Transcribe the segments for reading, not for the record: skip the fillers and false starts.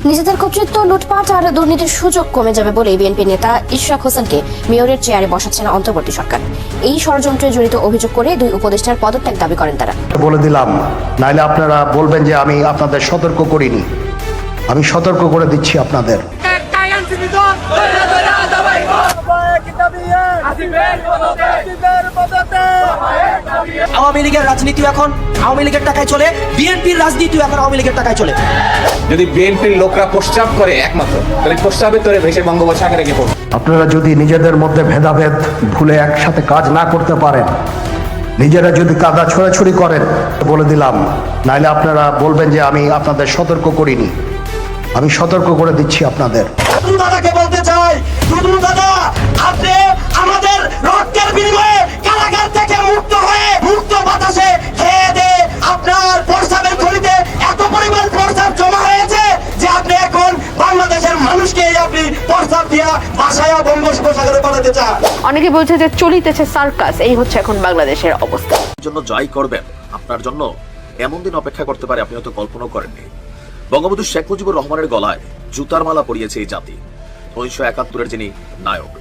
নিজেদের কর্তৃত্ব, লুটপাট আর দুর্নীতির সুযোগ কমে যাবে বলে বিএনপি নেতা ইশরাক হোসেনকে মেয়রের চেয়ারে বসাচ্ছে না অন্তর্বর্তী সরকার। এই ষড়যন্ত্রে জড়িত অভিযোগ করে দুই উপদেষ্টার পদত্যাগ দাবি করেন তারা। বলে দিলাম, নাইলে আপনারা বলবেন যে আমি আপনাদের সতর্ক করিনি। আমি সতর্ক করে দিচ্ছি আপনাদের। আওয়ামী লীগের রাজনীতি এখন আওয়ামী লীগের টাকায় চলে, বিএনপির রাজনীতি এখন আওয়ামী লীগের টাকায় চলে। যদি বিএনপির লোকরা প্রস্তাব করে একমাত্র, তাহলে প্রস্তাবের তোরে ভেসে বঙ্গোপসাগরে গিয়ে পড়বে। আপনারা যদি নিজেদের মধ্যে ভেদাভেদ ভুলে একসাথে কাজ না করতে পারেন, নিজেরা যদি কাদা ছোড়াছুড়ি করেন, বলে দিলাম, নাইলে আপনারা বলবেন যে আমি আপনাদের সতর্ক করিনি। আমি সতর্ক করে দিচ্ছি আপনাদের। দাদাকে বলতে চাই, দাদা আপনি আমাদের রক্তের বিনিময়ে কারাগার থেকে মুক্ত হয়ে মুক্ত বাতাসে খেয়ে দে আপনার প্রস্তাবের খনিতে এত পরিমাণ প্রস্তাব জমা হয়েছে যে আপনি এখন বাংলাদেশের মানুষকে আপনি প্রস্তাব দিয়া বাসায় বঙ্গোপসাগরে পাঠাতে চান। অনেকে বলছে যে চলিতেছে সার্কাস, এই হচ্ছে এখন বাংলাদেশের অবস্থা। জন্য জয় করবেন, আপনার জন্য এমন দিন অপেক্ষা করতে পারে আপনি হয়তো কল্পনাও করেননি। বঙ্গবন্ধু শেখ মুজিবুর রহমানের গলায় জুতার মালা পরিয়েছে এই জাতি। 1971-এর যিনি নায়ক,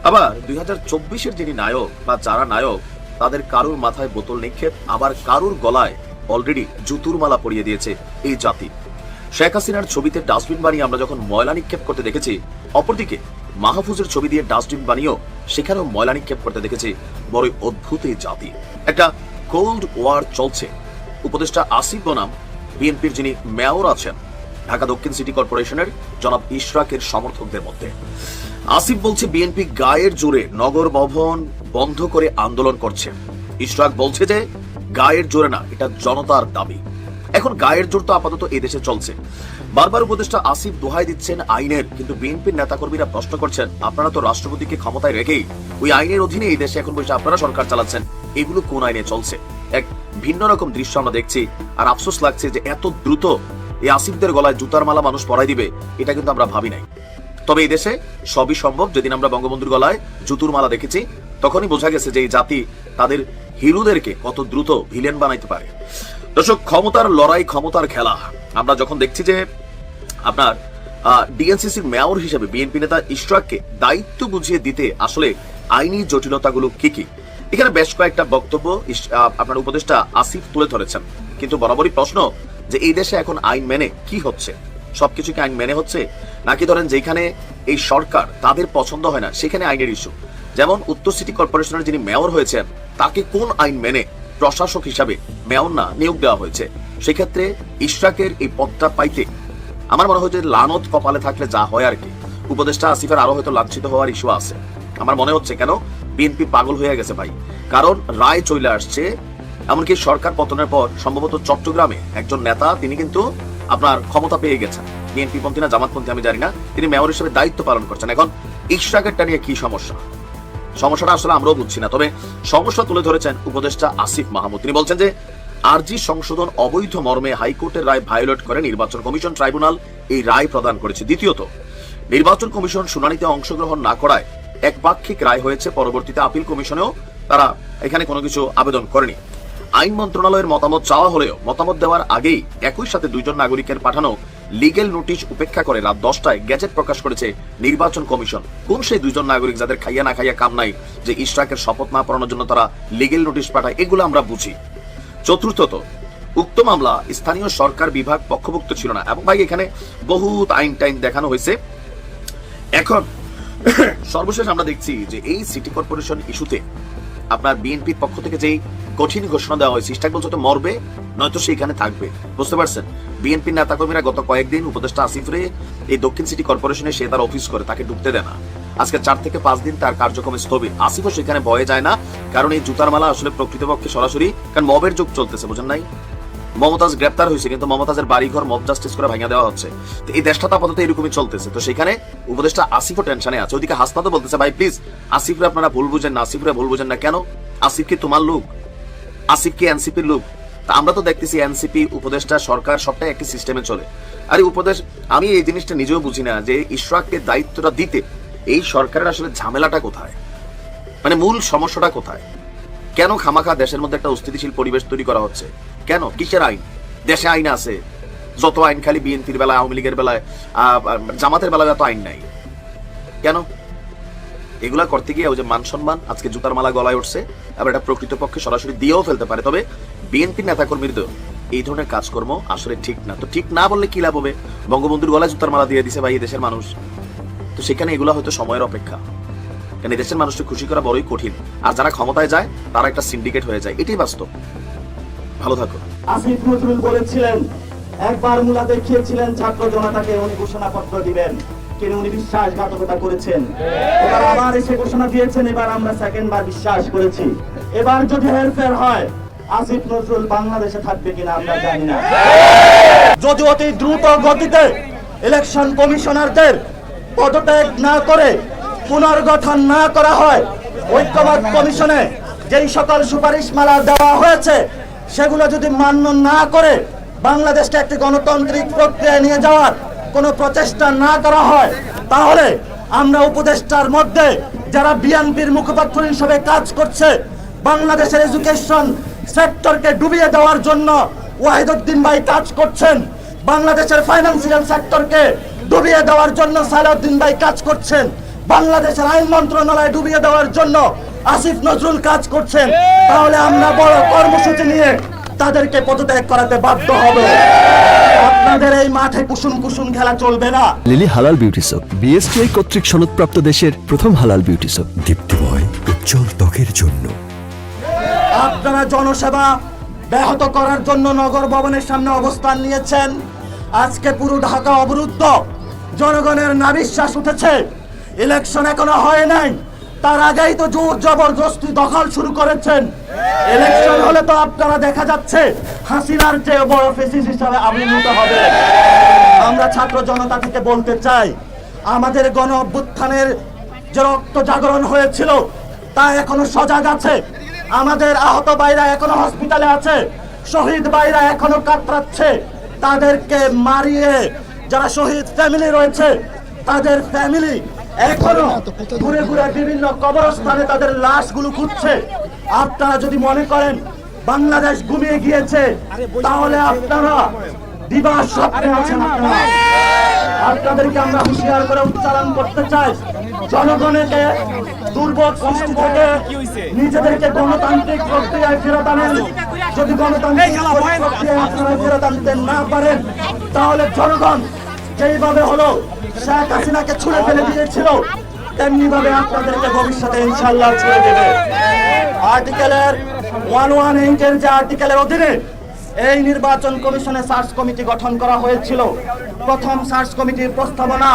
আবার 2024-এর যিনি নায়ক বা যারা নায়ক, তাদের কারুর মাথায় বোতল নিক্ষেপ, আবার কারুর গলায় অলরেডি জুতুর মালা পরিয়ে দিয়েছে এই জাতি। শেখ হাসিনার ছবিতে ডাস্টবিন বানিয়ে আমরা যখন ময়লা নিক্ষেপ করতে দেখেছি, অপরদিকে মাহফুজের ছবি দিয়ে ডাস্টবিন বানিয়েও সেখানেও ময়লা নিক্ষেপ করতে দেখেছি। বড়ই অদ্ভুত এই জাতি। একটা কোল্ড ওয়ার চলছে। উপদেষ্টা আসিফ বনাম বিএনপির যিনি মেয়র আছেন ঢাকা দক্ষিণ সিটি কর্পোরেশনের জনাব ইশরাকের সমর্থকদের মধ্যে। আসিফ বলছে বিএনপি গায়ের জোরে নগর ভবন বন্ধ করে আন্দোলন করছে। ইশরাক বলছে যে গায়ের জোরে না, এটা জনতার দাবি। এখন গায়ের জোর তো আপাতত এই দেশে চলছে। বারবার উপদেষ্টা আসিফ দোহাই দিচ্ছেন আইনের, কিন্তু বিএনপির নেতাকর্মীরা প্রশ্ন করছেন আপনারা তো রাষ্ট্রপতিকে ক্ষমতায় রেখেই ওই আইনের অধীনে এই দেশে এখন বসে আপনারা সরকার চালাচ্ছেন, এগুলো কোন আইনে চলছে? এক ভিন্ন রকম দৃশ্য আমরা দেখছি। আর আফসোস লাগছে যে এত দ্রুত এই আসিফদের গলায় জুতার মালা মানুষ পরাই দিবে, এটা কিন্তু আমরা ভাবি নাই। তবে এই দেশে সবই সম্ভব। যেদিন আমরা বঙ্গবন্ধুর গলায় জুতুর মালা দেখেছি, তখনই বোঝা গেছে যে এই জাতি তাদের হিরোদেরকে কত দ্রুত ভিলেন বানাইতে পারে। দর্শক, ক্ষমতার লড়াই, ক্ষমতার খেলা আমরা যখন দেখছি যে আপনার ডিএনসিসির মেয়র হিসেবে বিএনপি নেতা ইশরাককে দায়িত্ব বুঝিয়ে দিতে আসলে আইনি জটিলতাগুলো কি কি, এখানে বেশ কয়েকটা বক্তব্য আপনার উপদেষ্টা আসিফ তুলে ধরেছেন। কিন্তু বরাবরই প্রশ্ন যে এই দেশে এখন আইন মেনে কি হচ্ছে? সবকিছু কি আইন মেনে হচ্ছে, নাকি ধরেন যেখানে এই সরকার তাদের পছন্দ হয় না সেখানে আইনের ইস্যু? যেমন উত্তর সিটি কর্পোরেশনের যিনি মেয়র হয়েছেন, তাকে কোন আইন মেনে প্রশাসক হিসাবে মেয়র না নিয়োগ দেওয়া হয়েছে? সেক্ষেত্রে ইশরাকের এই পদটা পাইতে আমার মনে হয় যে লানত কপালে থাকলে যা হয় আর কি। উপদেষ্টা আসিফের আরো হয়তো লাঞ্ছিত হওয়ার ইস্যু আছে আমার মনে হচ্ছে। কেন? বিএনপি পাগল হয়ে গেছে ভাই, কারণ রায় চলে আসছে। এমনকি সরকার পতনের পর সম্ভবত চট্টগ্রামে একজন নেতা, তিনি কিন্তু আপনার ক্ষমতা পেয়ে গেছেন, বিএনপি পন্থী না জামাতপন্থী আমি জানি না, তিনি মেয়র হিসেবে দায়িত্ব পালন করছেন। এখন ইশরাকেরটা নিয়ে কি সমস্যা? সমস্যাটা আসলে আমরাও বুঝছি না। তবে সমস্যা তুলে ধরেছেন উপদেষ্টা আসিফ মাহমুদ। তিনি বলছেন যে আরজি সংশোধন অবৈধ মর্মে হাইকোর্টের রায় ভায়োলেট করে নির্বাচন কমিশন ট্রাইব্যুনাল এই রায় প্রদান করেছে। দ্বিতীয়ত, নির্বাচন কমিশন শুনানিতে অংশগ্রহণ না করায় একপাক্ষিক রায় হয়েছে। পরবর্তীতে আপিল কমিশনেও তারা এখানে কোনো কিছু আবেদন করেনি। আইন মন্ত্রণালয়ের মতামত চাওয়া হলেও মতামত দেওয়ার আগেই একই সাথে দুইজন নাগরিকের পাঠানো লিগেল নোটিশ উপেক্ষা করে রাত 10টায় গেজেট প্রকাশ করেছে নির্বাচন কমিশন। কোন সেই দুইজন নাগরিক যাদের খাইয়া না খাইয়া কাম নাই যে ইশরাকের শপথ না পড়ানোর জন্য তারা লিগেল নোটিশ পাঠায়, এগুলো আমরা বুঝি। চতুর্থত, উক্ত মামলা স্থানীয় সরকার বিভাগ পক্ষভুক্ত ছিল না। এবং ভাই এখানে বহুত আইন টাইন দেখানো হয়েছে। এখন সর্বশেষ আমরা দেখছি যে এই সিটি কর্পোরেশন ইস্যুতে আপনার বিএনপির পক্ষ থেকে যেই কঠিন ঘোষণা দেওয়া হয়েছে, ইশরাক বলছে তো মরবে নয়তো সেখানে থাকবে। বুঝতে পারছেন? বিএনপির নেতাকর্মীরা গত কয়েকদিন উপদেষ্টা আসিফরে এই দক্ষিণ সিটি কর্পোরেশনে সে তার অফিস করে, তাকে ঢুকতে দেয় না। আজকে 4 থেকে 5 দিন তার কার্যক্রম স্থবির। আসিফও সেখানে ভয়ে যায় না, কারণ এই জুতার মালা আসলে প্রকৃতপক্ষে সরাসরি, কারণ মবের যুগ চলতেছে, বুঝেন নাই? মমতাজ গ্রেপ্তার হয়েছে, কিন্তু মমতাজের বাড়িঘর মব জাস্টিস করে ভাঙা দেওয়া হচ্ছে। তো এই দেশটা তো আপাতত এরকমই চলতেছে। তো সেখানে উপদেষ্টা আসিফও টেনশনে আছে। ওইদিকে হাসনাতও বলতেছে ভাই প্লিজ আসিফরে আপনারা ভুল বুঝেন না, আসিফরে ভুল বুঝেন না। কেন? আসিফ কি তোমার লোক? আসিফ কি এনসিপির লোক? তা আমরা তো দেখতেছি এনসিপি, উপদেষ্টা, সরকার সবটাই একটি সিস্টেমে চলে। আর উপদেশ, আমি এই জিনিসটা নিজেও বুঝি না যে ইশরাককে দায়িত্বটা দিতে এই সরকারের আসলে ঝামেলাটা কোথায়, মানে মূল সমস্যাটা কোথায়? কেন খামাখা দেশের মধ্যে একটা অস্থিতিশীল পরিবেশ তৈরি করা হচ্ছে? কেন? কিসের আইন? দেশে আইন আছে, যত আইন খালি বিএনপির বেলায়, আওয়ামী লীগের বেলায়, জামাতের বেলায় এত আইন নাই কেন? এগুলা করতে গিয়ে ওই যে মান সম্মান আজকে জুতার মালা গলায় উঠছে, আবার এটা প্রকৃতপক্ষে সরাসরি দিয়েও ফেলতে পারে। তবে বিএনপির নেতাকর্মীদের এই ধরনের কাজকর্ম আসলে ঠিক না। তো ঠিক না বললে কি লাভ হবে? বঙ্গবন্ধুর গলায় জুতার মালা দিয়ে দিছে ভাই এই দেশের মানুষ, তো সেখানে এগুলো হয়তো সময়ের অপেক্ষা। কারণ এই দেশের মানুষকে খুশি করা বড়ই কঠিন, আর যারা ক্ষমতায় যায় তারা একটা সিন্ডিকেট হয়ে যায়, এটাই বাস্তব। ভালো থাকো। আসিফ নজরুল বলেছিলেন, একবার মুলা দেখিয়েছিলেন ছাত্র জনতাকে উনি ঘোষণাপত্র দিবেন, কিন্তু উনি বিশ্বাসঘাতকতা করেছেন। এবার আবার এসে ঘোষণা দিয়েছেন, এবার আমরা সেকেন্ড বার বিশ্বাস করেছি। এবার যদি হেরফের হয়, আসিফ নজরুল বাংলাদেশে থাকবে কিনা আমরা জানি না। যদি অতি দ্রুত গতিতে ইলেকশন কমিশনারদের পদত্যাগ না করে পুনর্গঠন না করা হয়, ঐক্যমত্য কমিশনে যেই সকল সুপারিশমালা দেওয়া হয়েছে সেগুলো যদি মান্য না করে বাংলাদেশকে একটি গণতান্ত্রিক প্রক্রিয়া নিয়ে যাওয়ার কোনো প্রচেষ্টা না করা হয়, তাহলে আমরা উপদেষ্টার মধ্যে যারা বিএনপির মুখপাত্র হিসেবে কাজ করছে, বাংলাদেশের এডুকেশন সেক্টরকে ডুবিয়ে দেওয়ার জন্য ওয়াহিদুদ্দিন ভাই কাজ করছেন, বাংলাদেশের ফাইন্যান্সিয়াল সেক্টরকে ডুবিয়ে দেওয়ার জন্য সালাউদ্দিন ভাই কাজ করছেন, বাংলাদেশের আইন মন্ত্রণালয় ডুবিয়ে দেওয়ার জন্য আসিফ নজরুল কাজ করছেন, তাহলে আমরা বড় কর্মসূচি নিয়ে তাদেরকে পদত্যাগ করাতে বাধ্য হবে। আপনাদের এই মাঠে কুসুম কুসুম খেলা চলবে না। লিলি হালাল বিউটি সোপ, বিএসটিআই কর্তৃক সনদপ্রাপ্ত দেশের প্রথম হালাল বিউটি সোপ। দীপ্তিময় উজ্জ্বল ত্বকের জন্য। আপনারা জনসেবা ব্যাহত করার জন্য নগর ভবনের সামনে অবস্থান নিয়েছেন। আজকে পুরো ঢাকা অবরুদ্ধ, জনগণের নাবিশ্বাস উঠেছে। ইলেকশন এখনো হয় নাই, তার আগেই তো জোর জবরদস্তি দখল শুরু করেছেন। ইলেকশন হলে তো আপনারা দেখা যাচ্ছে হাসিনার চেয়ে বড় ফেসিস হিসাবে আবির্ভূত হবে। আমরা ছাত্র জনতা থেকে বলতে চাই, আমাদের গণ অভ্যুত্থানের যে রক্ত জাগরণ হয়েছিল তা এখনো সজাগ আছে। আমাদের আহত ভাইরা এখনো হসপিটালে আছে, শহীদ ভাইরা এখনো কাতরাচ্ছে। তাদেরকে মারিয়ে যারা শহীদ ফ্যামিলি রয়েছে, তাদের ফ্যামিলি এখনো ঘুরে ঘুরে বিভিন্ন কবরস্থানে তাদের লাশগুলো খুঁজছে। আপনারা যদি মনে করেন বাংলাদেশ ঘুমিয়ে গিয়েছে, তাহলে আপনারা দিবাস স্বপ্নে আছেন। আপনাদেরকে আমরা হুঁশিয়ার করে উচ্চারণ করতে চাই, জনগণকে দুর্ভোগ সৃষ্টি থেকে নিজেদেরকে গণতান্ত্রিক প্রক্রিয়ায় ফেরত আনেন। যদি গণতান্ত্রিক প্রক্রিয়ায় আপনারা ফেরত আনতে না পারেন, তাহলে জনগণ যেইভাবে হলো শেখ হাসিনাকে ছুঁড়ে ফেলে দিয়েছিল, তেমনি ভাবে আপনাদেরকে ভবিষ্যতে ইনশাআল্লাহ ছুঁড়ে দেবে। আর্টিকেলের 118 এর যে আর্টিকেলের অধীনে এই নির্বাচন কমিশনে সার্চ কমিটি গঠন করা হয়েছিল। প্রথম সার্চ কমিটির প্রস্তাবনা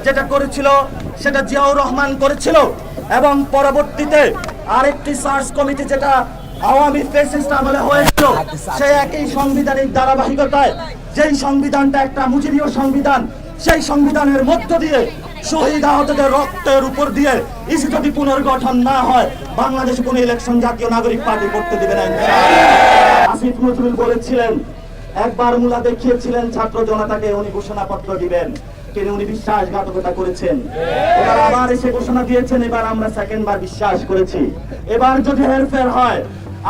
যেটা করেছিল সেটা জিয়াউর রহমান করেছিল, এবং পরবর্তীতে আরেকটি সার্চ কমিটি যেটা আওয়ামী ফ্যাসিস্ট আমলে হয়েছিল, সেই একই সাংবিধানিক ধারাবাহিকতায় যেই সংবিধানটা একটা মুজিবীয় সংবিধান, সেই সংবিধানের মধ্য দিয়ে শহীদ আহতদের রক্তের উপর দিয়ে ইসি যদি পুনর্গঠন না হয়, বাংলাদেশে কোনো ইলেকশন জাতীয় নাগরিক পার্টি করতে দেবে না। আসিফ নজরুল বলেছিলেন, একবার মুলা দেখিয়েছিলেন ছাত্র জনতাকে উনি ঘোষণাপত্র দিবেন, কিন্তু উনি বিশ্বাসঘাতকতা করেছেন। এবার আবার এসে ঘোষণা দিয়েছেন, এবার আমরা সেকেন্ড বার বিশ্বাস করেছি। এবার যদি হেরফের হয়,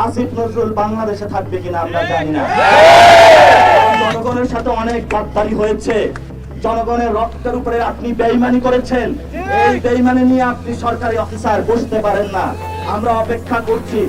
আসিফ নজরুল বাংলাদেশে থাকবে কিনা আমরা জানি না। জনগণের সাথে অনেক গাদ্দারি হয়েছে, জনগণের রক্তের উপরে আপনি বেইমানি করেছেন। এই বেইমানি নিয়ে আপনি সরকারি অফিসার বসতে পারেন না। আমরা অপেক্ষা করছি